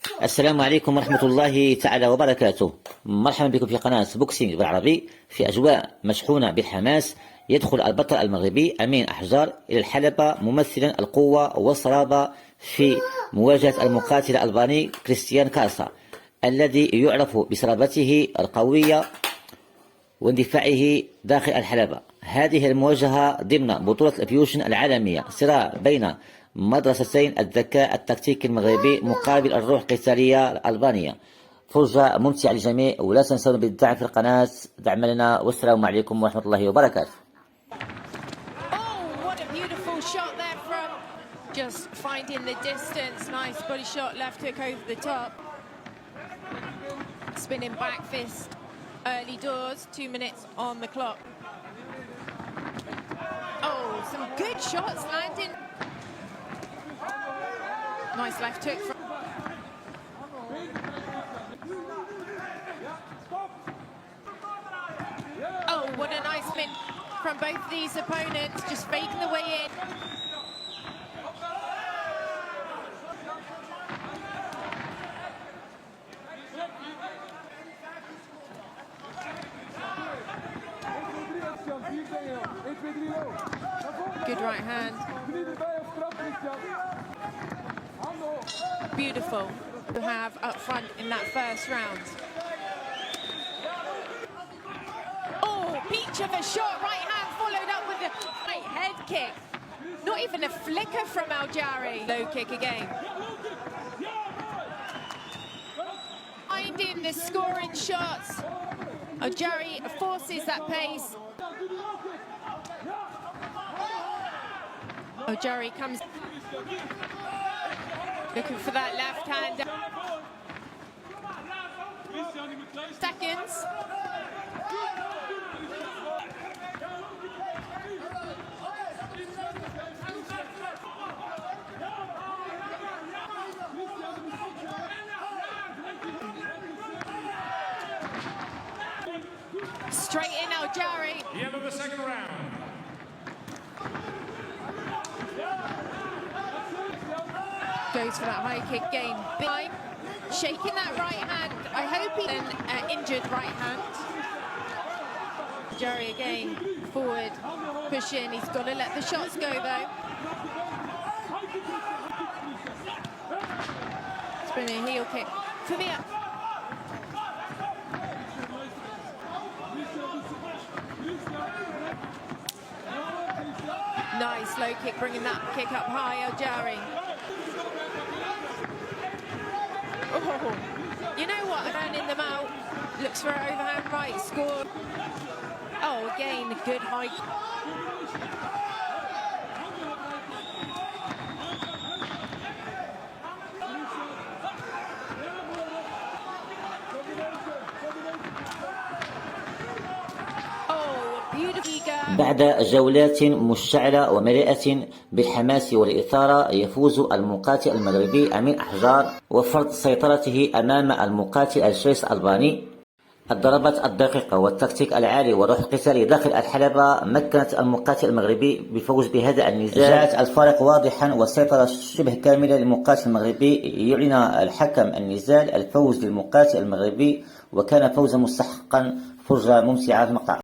السلام عليكم ورحمة الله تعالى وبركاته. مرحبا بكم في قناة بوكسينج بالعربي. في أجواء مشحونة بالحماس يدخل البطل المغربي أمين أحجار إلى الحلبة ممثلا القوة والصلابة في مواجهة المقاتل الألباني كريستيان كاسا، الذي يعرف بصلابته القوية واندفاعه داخل الحلبة. هذه المواجهة ضمن بطولة الفيوشن العالمية، صراع بين مدرستين الذكاء التكتيكي المغربي مقابل الروح القتالية الألبانية. فرجة ممتعة للجميع، ولا تنسوا بالدعم في القناة. دعم لنا، والسلام عليكم ورحمة الله وبركاته. Just finding the distance, nice body shot, left hook over the top. Spinning back fist, early doors, 2 minutes on the clock. Oh, some good shots landing. Nice left hook. Oh, what a nice spin from both these opponents, just faking the way in. Good right hand. Beautiful to have up front in that first round. Oh, peach of a shot, right hand followed up with a right head kick. Not even a flicker from Al-Jari. Low kick again. Finding the scoring shots. Al-Jari forces that pace. Al-Jari comes looking for that left hand. Seconds. Straight in Al-Jari. The end of the second round. Goes for that high kick game. Big, shaking that right hand. I hope he's an injured right hand. Jerry again, forward, pushing. He's got to let the shots go though. Spinning heel kick. For me. Nice low kick, bringing that kick up high, Al-Jari. Oh, you know what? Turning them out. Looks for an overhand right, scored. Oh, again, a good high. بعد جولات مشتعلة ومليئة بالحماس والإثارة، يفوز المقاتل المغربي أمين أحجار وفرض سيطرته أمام المقاتل الشرس الألباني. الضربات الدقيقة والتكتيك العالي والروح القتالي داخل الحلبة مكنت المقاتل المغربي بالفوز بهذا النزاع. جاءت الفارق واضحا والسيطرة شبه كاملة للمقاتل المغربي. يعلن الحكم النزال الفوز للمقاتل المغربي، وكان فوزا مستحقا. فرجة ممتعة في المقطع.